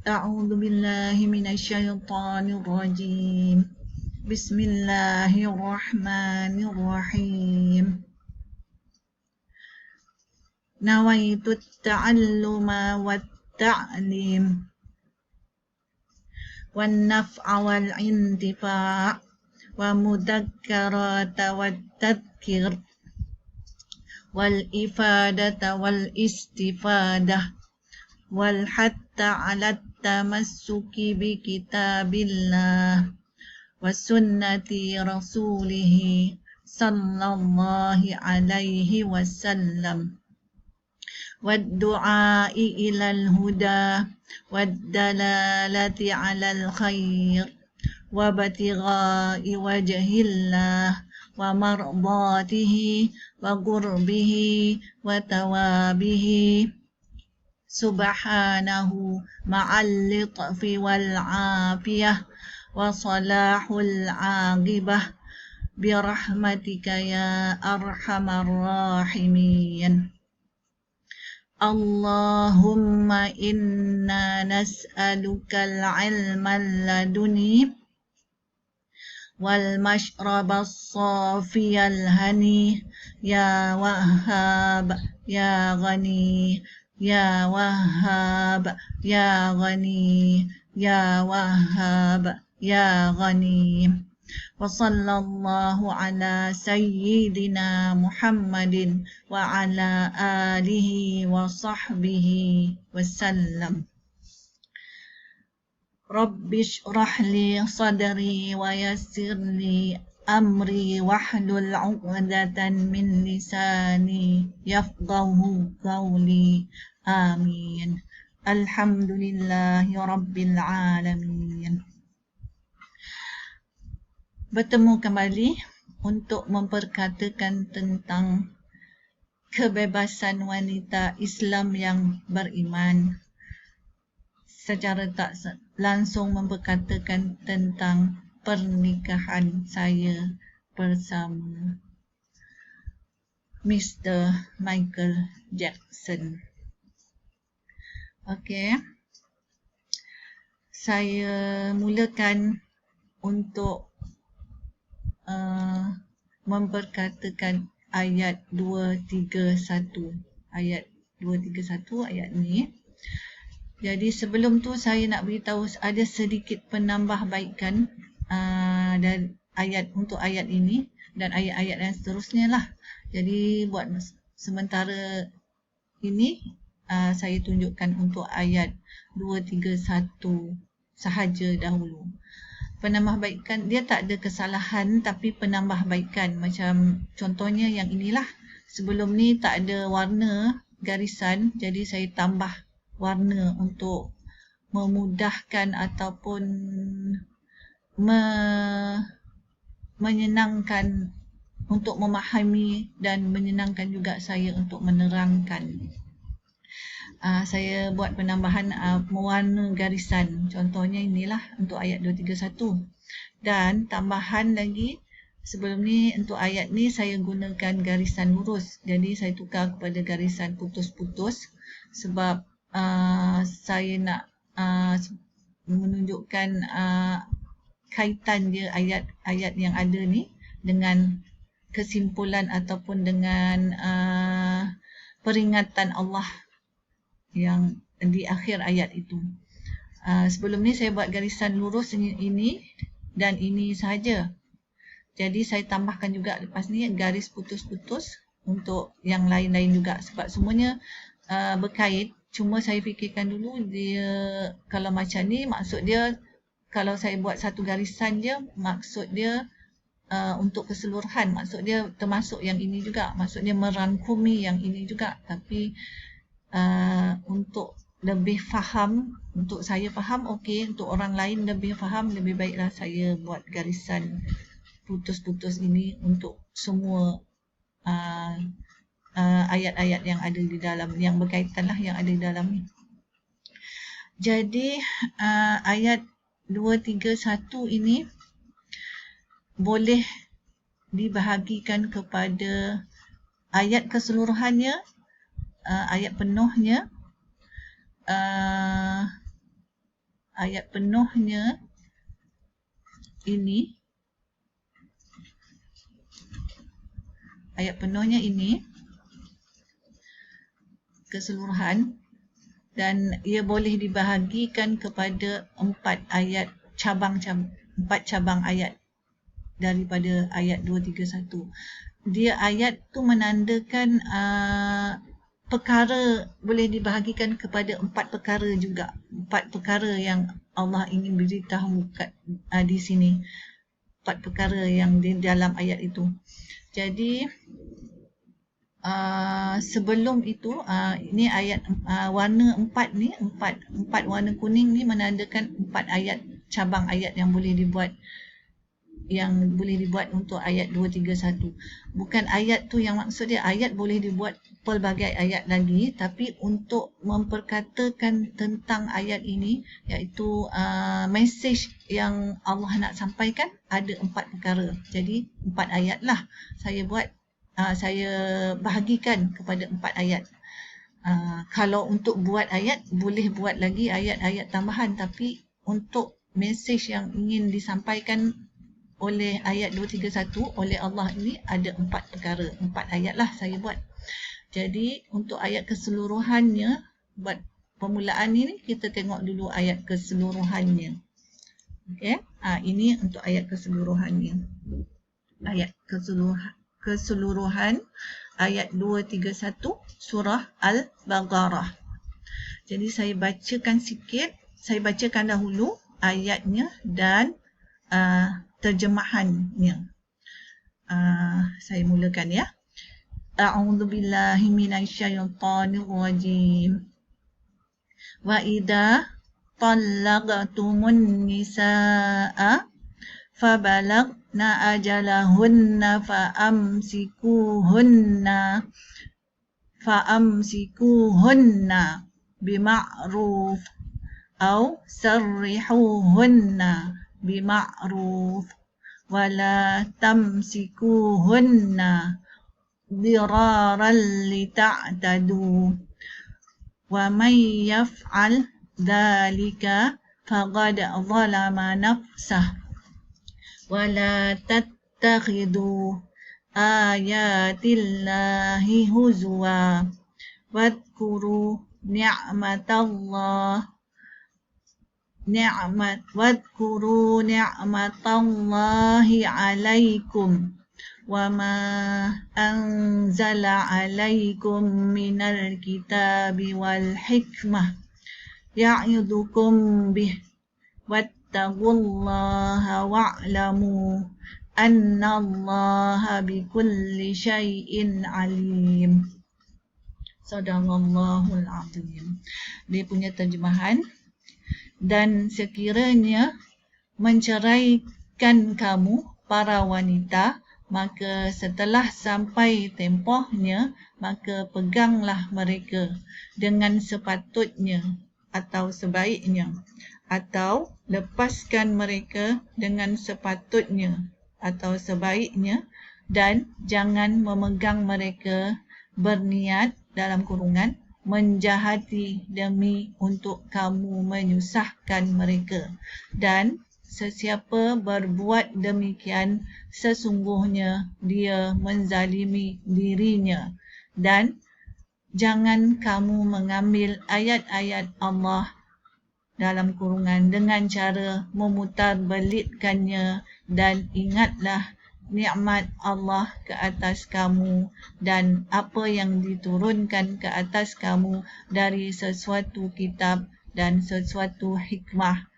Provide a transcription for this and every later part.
أعوذ بالله من الشيطان الرجيم بسم الله الرحمن الرحيم نويت التعلم والتعليم والنفع والانتفاع ومذكرة والتذكير والإفادة والاستفادة والحث على التمسك بكتاب الله وسنة رسوله صلى الله عليه وسلم والدعاء إلى الهدى والدلالة على الخير وابتغاء وجه الله ومرضاته وقربه وثوابه سبحانه مع اللطف والعافية وصلاح العاقبة برحمتك يا أرحم الراحمين اللهم إنا نسألك العلم اللدني والمشرب الصافي الهني يا وهاب يا غني يا وهاب يا غني يا وهاب يا غني وصلى الله على سيدنا محمد وعلى آله وصحبه وسلم رب اشرح لي صدري ويسر لي أمري واحلل عقدة من لساني يفقه قولي آمين الحمد لله رب العالمين. Bertemu kembali untuk memperkatakan tentang kebebasan wanita Islam yang beriman. Secara tak langsung memperkatakan tentang pernikahan saya bersama Mr. Michael Jackson. Okey. Saya mulakan untuk memperkatakan ayat 231. Ayat 231 ayat ni. Jadi sebelum tu saya nak beritahu ada sedikit penambahbaikan dan ayat untuk ayat ini dan ayat-ayat yang seterusnya lah. Jadi buat sementara ini saya tunjukkan untuk ayat 231 sahaja dahulu. Penambahbaikan dia tak ada kesalahan tapi penambahbaikan macam contohnya yang inilah. Sebelum ni tak ada warna garisan jadi saya tambah warna untuk memudahkan ataupun menyenangkan untuk memahami dan menyenangkan juga saya untuk menerangkan. Saya buat penambahan mewarna garisan. Contohnya inilah untuk ayat 231. Dan tambahan lagi sebelum ni untuk ayat ni saya gunakan garisan lurus. Jadi saya tukar kepada garisan putus-putus sebab saya nak menunjukkan kaitan dia ayat-ayat yang ada ni dengan kesimpulan ataupun dengan peringatan Allah yang di akhir ayat itu. Sebelum ni saya buat garisan lurus ini dan ini sahaja. Jadi saya tambahkan juga lepas ni garis putus-putus untuk yang lain-lain juga sebab semuanya berkait. Cuma saya fikirkan dulu dia kalau macam ni maksud dia kalau saya buat satu garisan je maksud dia untuk keseluruhan, maksud dia termasuk yang ini juga, maksud dia merangkumi yang ini juga. Tapi untuk lebih faham, untuk saya faham okey, untuk orang lain lebih faham, lebih baiklah saya buat garisan putus-putus ini untuk semua ayat-ayat yang ada di dalam, yang berkaitan lah yang ada di dalam ni. Jadi ayat 231 ini boleh dibahagikan kepada ayat keseluruhannya, ayat penuhnya, ayat penuhnya ini, keseluruhan, dan ia boleh dibahagikan kepada 4 cabang ayat daripada ayat 231. Dia ayat tu menandakan perkara, boleh dibahagikan kepada 4 perkara juga. 4 perkara yang Allah ingin beritahu di sini. 4 perkara yang di dalam ayat itu. Jadi sebelum itu, ini ayat warna 4 ni, 4 warna kuning ni menandakan 4 ayat, cabang ayat yang boleh dibuat untuk ayat 231. Bukan ayat tu yang maksud dia, ayat boleh dibuat pelbagai ayat lagi, tapi untuk memperkatakan tentang ayat ini, iaitu mesej yang Allah nak sampaikan, ada 4 perkara. Jadi 4 ayat lah saya bahagikan kepada 4 ayat. Kalau untuk buat ayat, boleh buat lagi ayat-ayat tambahan, tapi untuk mesej yang ingin disampaikan oleh ayat 231 oleh Allah ini ada 4 perkara, 4 ayat lah saya buat. Jadi untuk ayat keseluruhannya, buat permulaan ni kita tengok dulu ayat keseluruhannya. Okey, ini untuk ayat keseluruhannya. Ayat keseluruhan ayat 231 surah Al-Baqarah. Jadi saya bacakan dahulu ayatnya dan terjemahannya. Saya mulakan ya. A'udzu billahi minasyaitonir rajim. Wa idza talaqtumun nisaa fabalagna ajalahunna fa'amsikuhunna bima'ruf au sarrihuhunna bima'ruf wala tamsikuhunna diraran lita'tadu wa may yaf'al dhalika faqad zalama nafsah wala tattakhidu ayatillahi huzwa wadhkuru ni'matallahi alaikum wa ma anzala alaikum minal kitabi wal hikmah ya'idukum bih wattaqullaha wa'lamu annallaha bikulli syai'in alim. Sadaqallahul azim. Dia punya terjemahan. Dan sekiranya menceraikan kamu para wanita, maka setelah sampai tempohnya, maka peganglah mereka dengan sepatutnya atau sebaiknya, atau lepaskan mereka dengan sepatutnya atau sebaiknya, dan jangan memegang mereka berniat dalam kurungan menjahati demi untuk kamu menyusahkan mereka, dan sesiapa berbuat demikian sesungguhnya dia menzalimi dirinya. Dan jangan kamu mengambil ayat-ayat Allah dalam kurungan dengan cara memutarbelitkannya, dan ingatlah nikmat Allah ke atas kamu dan apa yang diturunkan ke atas kamu dari sesuatu kitab dan sesuatu hikmah,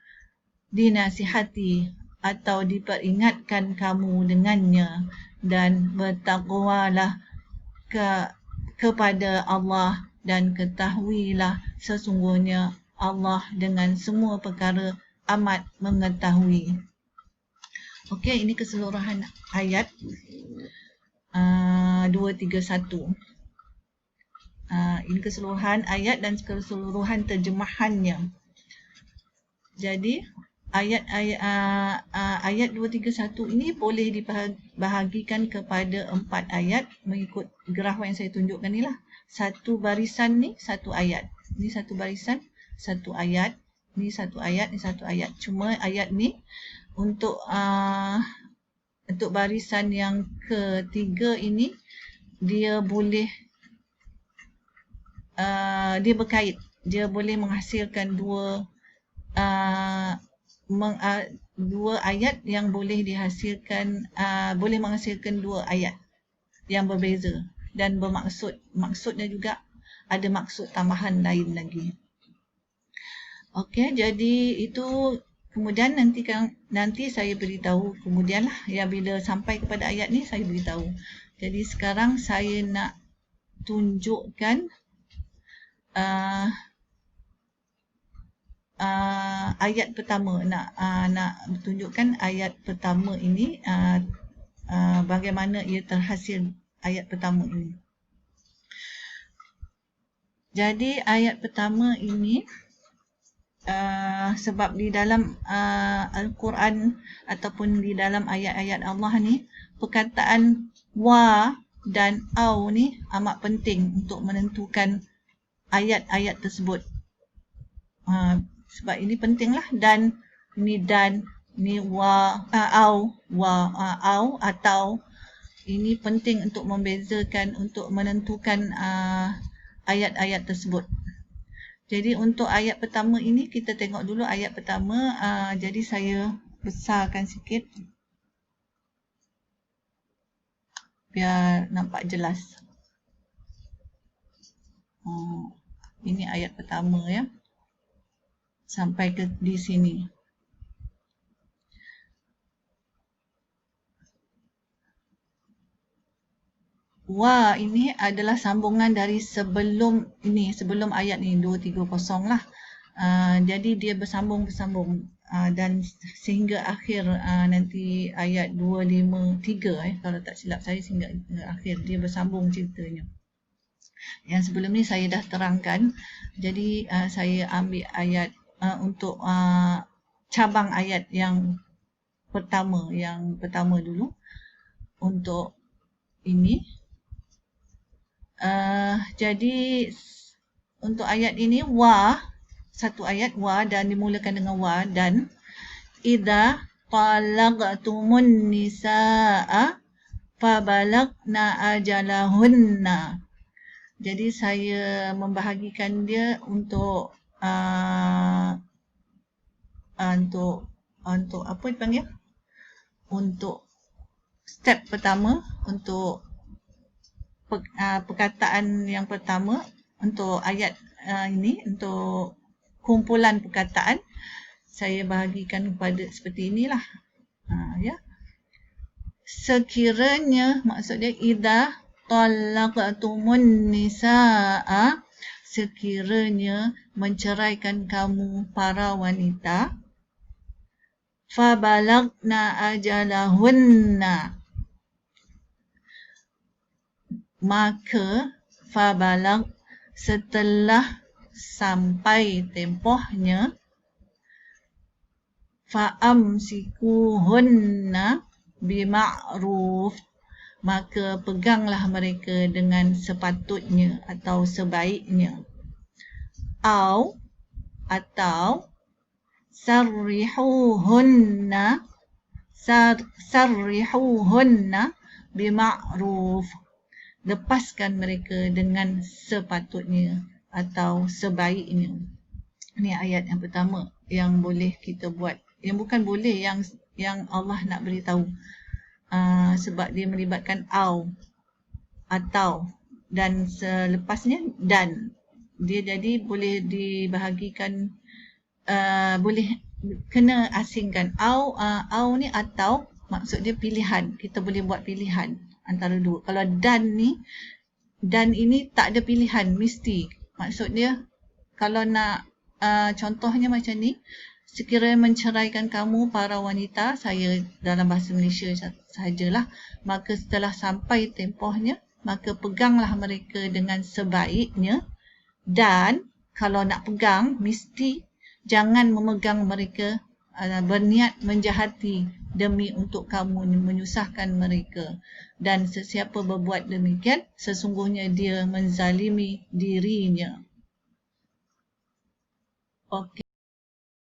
dinasihati atau diperingatkan kamu dengannya, dan bertakwalah kepada Allah, dan ketahuilah sesungguhnya Allah dengan semua perkara amat mengetahui. Okey, ini keseluruhan ayat 231. Ini keseluruhan ayat dan keseluruhan terjemahannya. Jadi ayat 231 ini boleh dibahagikan kepada 4 ayat mengikut graf yang saya tunjukkan ni lah. Satu barisan ni satu ayat. Ini satu barisan, satu ayat. Ni satu ayat, ni satu ayat. Cuma ayat ni untuk barisan yang ketiga ini dia boleh dia berkait. Dia boleh menghasilkan dua ayat yang boleh dihasilkan, boleh menghasilkan dua ayat yang berbeza dan bermaksud. Maksudnya juga ada maksud tambahan lain lagi. Okey, jadi itu kemudian nanti saya beritahu kemudianlah ya, bila sampai kepada ayat ni saya beritahu. Jadi sekarang saya nak tunjukkan ayat pertama, nak tunjukkan ayat pertama ini, bagaimana ia terhasil ayat pertama ini. Jadi ayat pertama ini sebab di dalam Al-Quran ataupun di dalam ayat-ayat Allah ni, perkataan wa dan au ni amat penting untuk menentukan ayat-ayat tersebut. Sebab ini pentinglah. Dan ni wa, au, atau ini penting untuk membezakan, untuk menentukan ayat-ayat tersebut. Jadi untuk ayat pertama ini kita tengok dulu ayat pertama. Jadi saya besarkan sikit biar nampak jelas. Ini ayat pertama ya. Sampai ke di sini. Wa ini adalah sambungan dari sebelum ini, sebelum ayat ni 230 lah. Jadi dia bersambung dan sehingga akhir nanti ayat 253 kalau tak silap saya, sehingga akhir dia bersambung ceritanya. Yang sebelum ni saya dah terangkan. Jadi saya ambil ayat untuk cabang ayat yang pertama dulu untuk ini. Jadi untuk ayat ini wa, satu ayat wa dan dimulakan dengan wa, dan idza talaqtumun nisaa fabalagna ajalahunna. Jadi saya membahagikan dia untuk untuk apa dipanggil? Untuk step pertama, untuk perkataan yang pertama, untuk ayat ini, untuk kumpulan perkataan, saya bahagikan kepada seperti inilah. Ya. Sekiranya, maksudnya idza talaqtumun nisaa, sekiranya menceraikan kamu para wanita, fabalagna ajalahunna, maka fabalag, setelah sampai tempohnya, fa'amsikuhunna bima'ruf, maka peganglah mereka dengan sepatutnya atau sebaiknya. Atau sarrihuhunna bima'ruf, lepaskan mereka dengan sepatutnya atau sebaiknya. Ini ayat yang pertama yang boleh kita buat. Yang bukan boleh, yang Allah nak beritahu. Sebab dia melibatkan atau, dan selepasnya dan. Dia jadi boleh dibahagikan, boleh kena asingkan. Au ni atau, maksud dia pilihan. Kita boleh buat pilihan antara dua. Kalau dan ini tak ada pilihan, mesti. Maksud dia, kalau nak contohnya macam ni, sekiranya menceraikan kamu para wanita, saya dalam bahasa Malaysia sahajalah, maka setelah sampai tempohnya, maka peganglah mereka dengan sebaiknya. Dan kalau nak pegang, mesti jangan memegang mereka berniat menjahati demi untuk kamu menyusahkan mereka. Dan sesiapa berbuat demikian, sesungguhnya dia menzalimi dirinya. Okey.